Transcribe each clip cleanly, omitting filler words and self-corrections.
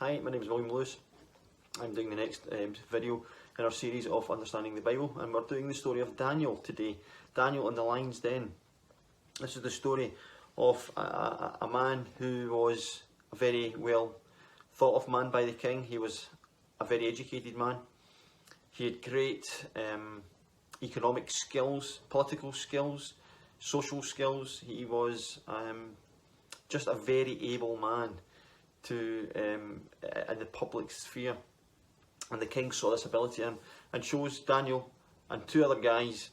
Hi, my name is William Lewis. I'm doing the next video in our series of Understanding the Bible, and we're doing the story of Daniel today. Daniel in the lion's den. This is the story of a man who was a very well thought of man by the king. He was a very educated man. He had great economic skills, political skills, social skills. He was just a very able man to in the public sphere, and the king saw this ability in him and chose Daniel and two other guys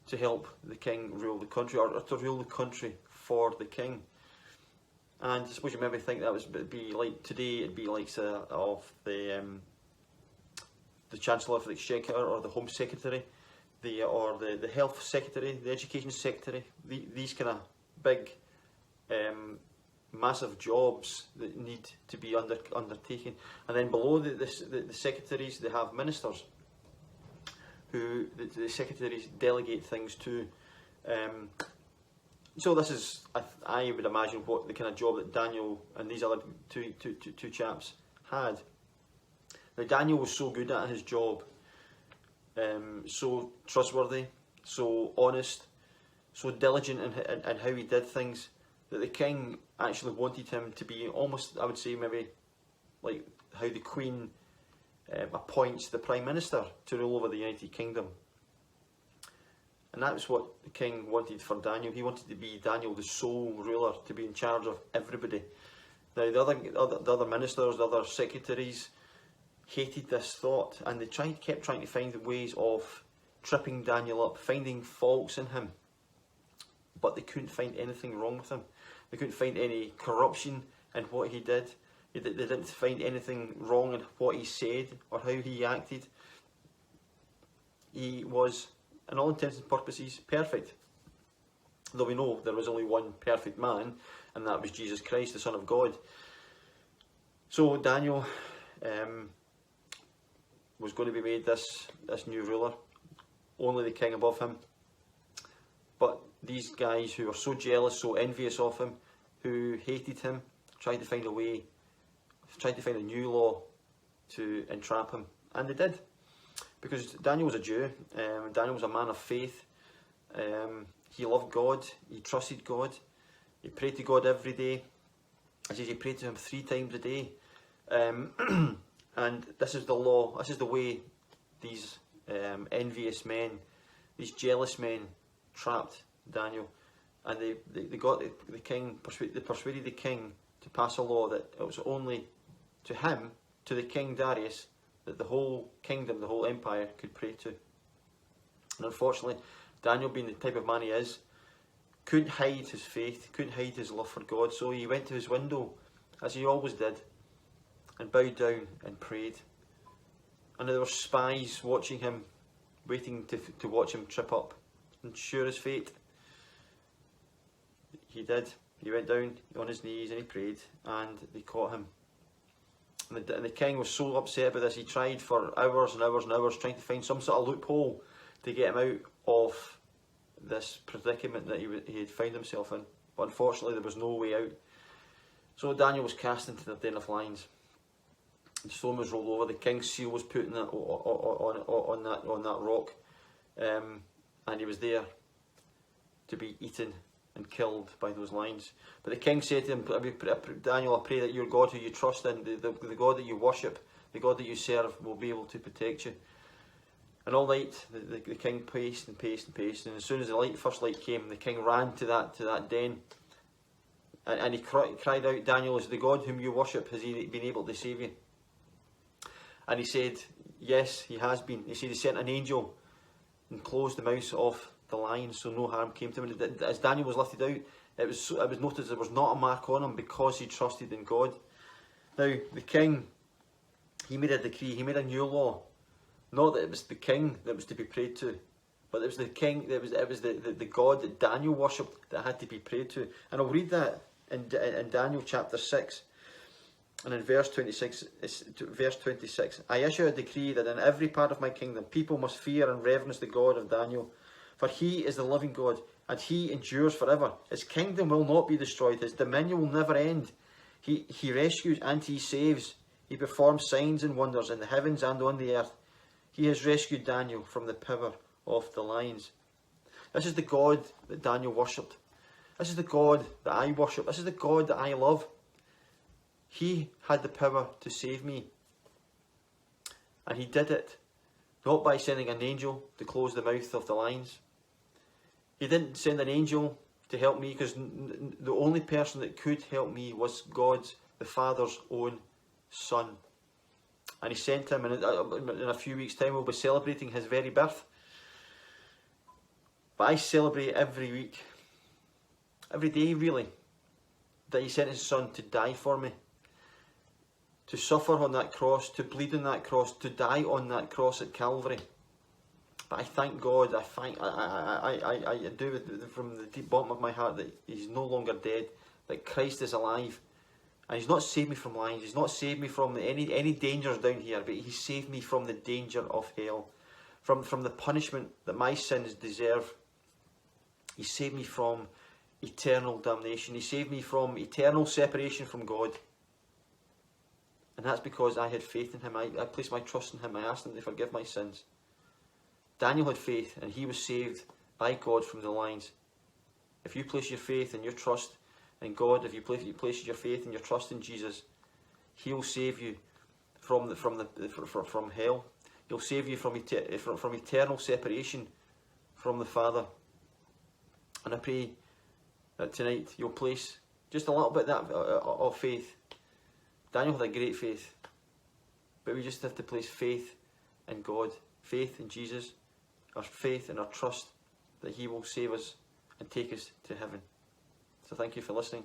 to help the king rule the country, or to rule the country for the king. And I suppose you maybe think that would be like today. It'd be like of the Chancellor of the Exchequer, or the Home Secretary, or the Health Secretary, the Education Secretary. These kind of big massive jobs that need to be undertaken. And then below the secretaries, they have ministers who the secretaries delegate things to. So this is, I would imagine, what the kind of job that Daniel and these other two chaps had. Now Daniel was so good at his job, so trustworthy, so honest, so diligent in how he did things, that the king actually wanted him to be almost, I would say, maybe like how the Queen appoints the Prime Minister to rule over the United Kingdom. And that's what the king wanted for Daniel. He wanted to be Daniel, the sole ruler, to be in charge of everybody. Now the other ministers, the other secretaries hated this thought, and they kept trying to find ways of tripping Daniel up, finding faults in him. But they couldn't find anything wrong with him. They couldn't find any corruption in what he did. They didn't find anything wrong in what he said or how he acted. He was, in all intents and purposes, perfect. Though we know there was only one perfect man, and that was Jesus Christ, the Son of God. So Daniel was going to be made this new ruler, only the king above him. But these guys who were so jealous, so envious of him, who hated him, tried to find a way, tried to find a new law to entrap him. And they did. Because Daniel was a Jew, Daniel was a man of faith. He loved God, he trusted God, he prayed to God every day. It says he prayed to him 3 times a day. And this is the law, this is the way these envious men, these jealous men, trapped Daniel, and they got the king, they persuaded the king to pass a law that it was only to him, to the king Darius, that the whole kingdom, the whole empire could pray to. And unfortunately, Daniel, being the type of man he is, couldn't hide his faith, couldn't hide his love for God, so he went to his window, as he always did, and bowed down and prayed. And there were spies watching him, waiting to watch him trip up. And sure as fate, he did. He went down on his knees and he prayed, and they caught him. And the king was so upset about this, he tried for hours and hours and hours trying to find some sort of loophole to get him out of this predicament that he had found himself in. But unfortunately, there was no way out. So Daniel was cast into the den of lions. The stone was rolled over. The king's seal was put on that rock. And he was there to be eaten and killed by those lions. But the king said to him, Daniel, I pray that your God who you trust in, the God that you worship, the God that you serve, will be able to protect you. And all night the king paced and paced and paced, and as soon as the first light came, the king ran to that den, and he cried out, Daniel, is the God whom you worship, has he been able to save you? And he said, yes, he has been. He said he sent an angel and closed the mouths of the lions, so no harm came to him. As Daniel was lifted out, it was noticed there was not a mark on him, because he trusted in God. Now the king, he made a decree, he made a new law. Not that it was the king that was to be prayed to, but it was the king, it was the God that Daniel worshipped that had to be prayed to. And I'll read that in Daniel chapter 6. And in verse 26, I issue a decree that in every part of my kingdom people must fear and reverence the God of Daniel, for he is the living God, and he endures forever. His kingdom will not be destroyed, his dominion will never end. He rescues and he saves. He performs signs and wonders in the heavens and on the earth. He has rescued Daniel from the power of the lions. This is the God that Daniel worshipped. This is the God that I worship. This is the God that I love. He had the power to save me. And he did it, not by sending an angel to close the mouth of the lions. He didn't send an angel to help me, because the only person that could help me was God's, the Father's own Son. And he sent him, and in a few weeks' time we'll be celebrating his very birth. But I celebrate every week, every day really, that he sent his Son to die for me, to suffer on that cross, to bleed on that cross, to die on that cross at Calvary. But I thank God, I do from the deep bottom of my heart that he's no longer dead, that Christ is alive. And he's not saved me from lions, he's not saved me from any dangers down here, but he saved me from the danger of hell, from the punishment that my sins deserve. He saved me from eternal damnation. He saved me from eternal separation from God. And that's because I had faith in him. I placed my trust in him. I asked him to forgive my sins. Daniel had faith, and he was saved by God from the lions. If you place your faith and your trust in God, if you place your faith and your trust in Jesus, he'll save you from hell. He'll save you from eternal separation from the Father. And I pray that tonight you'll place just a little bit of faith. Daniel had a great faith, but we just have to place faith in God, faith in Jesus, our faith and our trust that he will save us and take us to heaven. So thank you for listening.